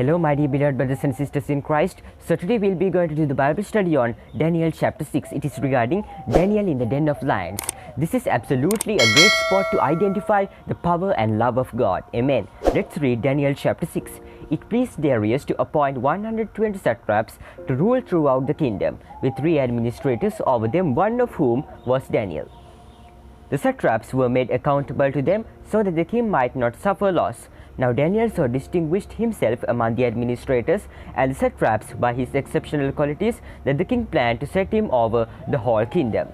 Hello my dear beloved brothers and sisters in Christ. So today we'll be going to do the Bible study on Daniel chapter 6. It is regarding Daniel in the den of lions. This is absolutely a great spot to identify the power and love of God. Amen. Let's read Daniel chapter 6. It pleased Darius to appoint 120 satraps to rule throughout the kingdom, with 3 administrators over them, one of whom was Daniel. The satraps were made accountable to them so that the king might not suffer loss. Now Daniel so distinguished himself among the administrators and the satraps by his exceptional qualities that the king planned to set him over the whole kingdom.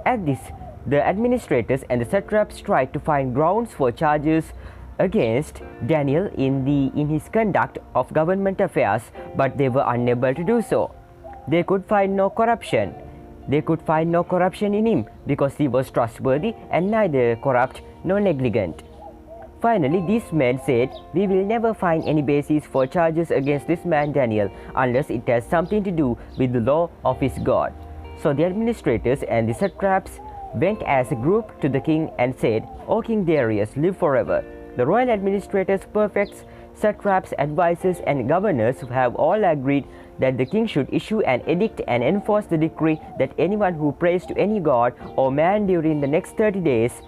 At this, the administrators and the satraps tried to find grounds for charges against Daniel in his conduct of government affairs, but they were unable to do so. They could find no corruption. They could find no corruption in him because he was trustworthy and neither corrupt nor negligent. Finally, these men said, "We will never find any basis for charges against this man Daniel unless it has something to do with the law of his God." So the administrators and the satraps went as a group to the king and said, "O King Darius, live forever. The royal administrators, prefects, satraps, advisors, and governors have all agreed that the king should issue an edict and enforce the decree that anyone who prays to any god or man during the next 30 days,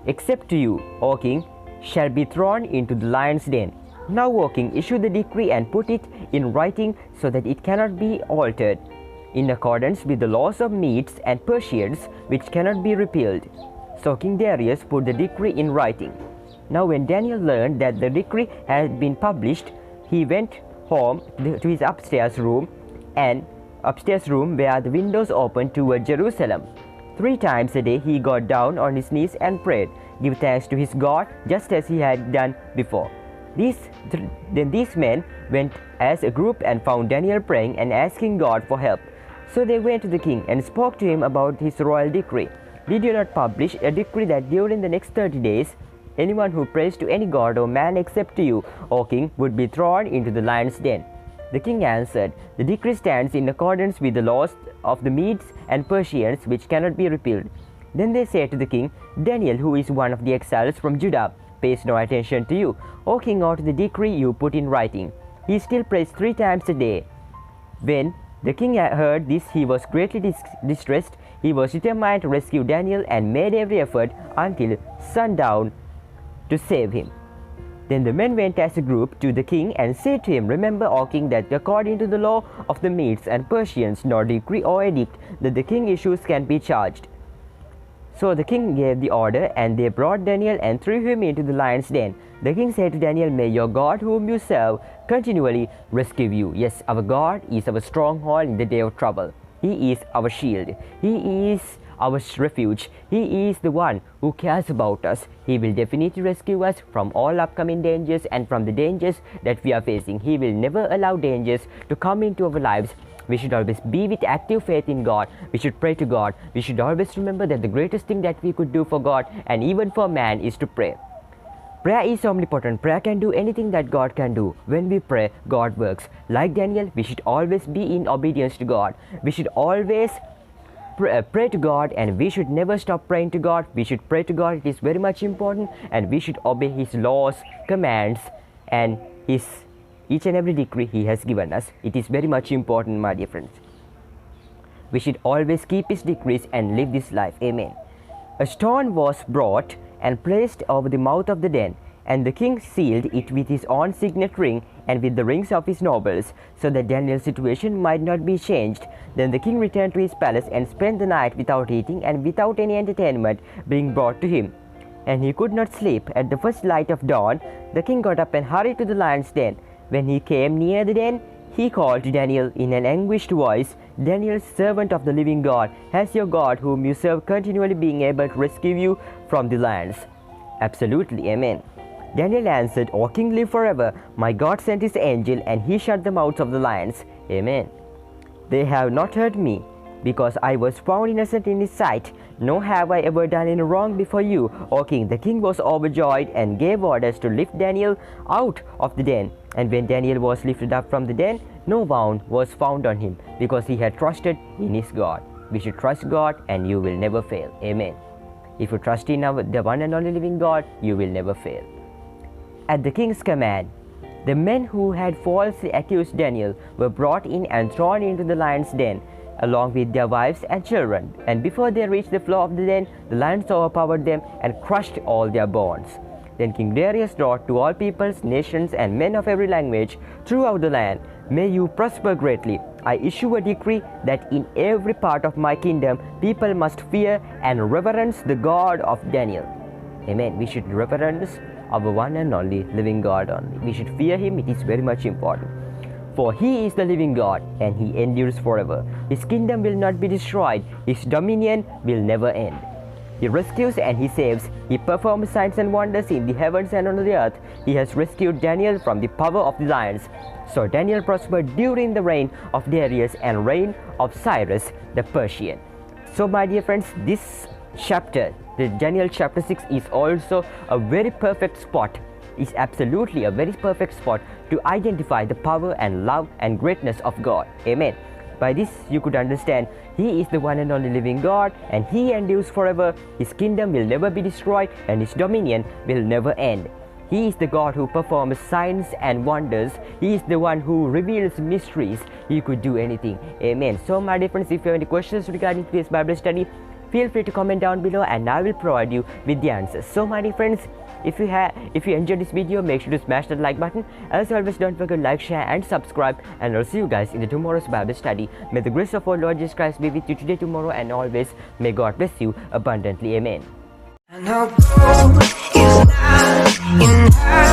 except to you, O king, shall be thrown into the lion's den. Now, O king, issue the decree and put it in writing so that it cannot be altered, in accordance with the laws of Medes and Persians, which cannot be repealed." So King Darius put the decree in writing. Now when Daniel learned that the decree had been published, he went home to his upstairs room where the windows opened toward Jerusalem. 3 times a day he got down on his knees and prayed, give thanks to his God, just as he had done before. Then these men went as a group and found Daniel praying and asking God for help. So they went to the king and spoke to him about his royal decree. "Did you not publish a decree that during the next 30 days, anyone who prays to any god or man except to you, O king, would be thrown into the lion's den?" The king answered, "The decree stands in accordance with the laws of the Medes and Persians, which cannot be repealed." Then they said to the king, "Daniel, who is one of the exiles from Judah, pays no attention to you, O king, or to the decree you put in writing. He still prays 3 times a day." When the king heard this, he was greatly distressed. He was determined to rescue Daniel and made every effort until sundown to save him. Then the men went as a group to the king and said to him, "Remember, O king, that according to the law of the Medes and Persians, no decree or edict that the king issues can be charged." So the king gave the order, and they brought Daniel and threw him into the lion's den. The king said to Daniel, "May your God, whom you serve, continually rescue you." Yes, our God is our stronghold in the day of trouble. He is our shield. He is our refuge. He is the one who cares about us. He will definitely rescue us from all upcoming dangers and from the dangers that we are facing. He will never allow dangers to come into our lives. We should always be with active faith in God. We should pray to God. We should always remember that the greatest thing that we could do for God and even for man is to pray. Prayer is omnipotent. Prayer can do anything that God can do. When we pray, God works. Like Daniel, we should always be in obedience to God. We should always pray to God, and we should never stop praying to God. We should pray to God. It is very much important, and we should obey His laws, commands, and each and every decree He has given us. It is very much important, my dear friends. We should always keep His decrees and live this life. Amen. A stone was brought and placed over the mouth of the den, and the king sealed it with his own signet ring and with the rings of his nobles, so that Daniel's situation might not be changed. Then the king returned to his palace and spent the night without eating and without any entertainment being brought to him. And he could not sleep. At the first light of dawn, the king got up and hurried to the lion's den. When he came near the den, he called to Daniel in an anguished voice, "Daniel, servant of the living God, has your God, whom you serve, continually being able to rescue you from the lions?" Absolutely, amen. Daniel answered, "O king, live forever. My God sent his angel, and he shut the mouths of the lions." Amen. "They have not hurt me, because I was found innocent in his sight, nor have I ever done any wrong before you, O king." The king was overjoyed and gave orders to lift Daniel out of the den. And when Daniel was lifted up from the den, no wound was found on him, because he had trusted in his God. We should trust God, and you will never fail. Amen. If you trust in the one and only living God, you will never fail. At the king's command, The men who had falsely accused Daniel were brought in and thrown into the lion's den, along with their wives and children. And before they reached the floor of the den, the lions overpowered them and crushed all their bones. Then King Darius wrote to all peoples, nations, and men of every language throughout the land, "May you prosper greatly. I issue a decree that in every part of my kingdom people must fear and reverence the God of Daniel." Amen. We should reverence our one and only living God only. We should fear Him. It is very much important. For He is the living God, and He endures forever. His kingdom will not be destroyed. His dominion will never end. He rescues and He saves. He performs signs and wonders in the heavens and on the earth. He has rescued Daniel from the power of the lions. So Daniel prospered during the reign of Darius and reign of Cyrus the Persian. So my dear friends, this chapter, the Daniel chapter 6, is also a very perfect spot. Is absolutely a very perfect spot to identify the power and love and greatness of God. Amen. By this you could understand He is the one and only living God, and He endures forever. His kingdom will never be destroyed, and His dominion will never end. He is the God who performs signs and wonders. He is the one who reveals mysteries. He could do anything. Amen. So my dear friends, if you have any questions regarding today's Bible study, feel free to comment down below and I will provide you with the answers. So my dear friends, if you enjoyed this video, make sure to smash that like button. As always, don't forget to like, share and subscribe, and I'll see you guys in the tomorrow's Bible study. May the grace of our Lord Jesus Christ be with you today, tomorrow, and always. May God bless you abundantly. Amen. I know gold is not enough.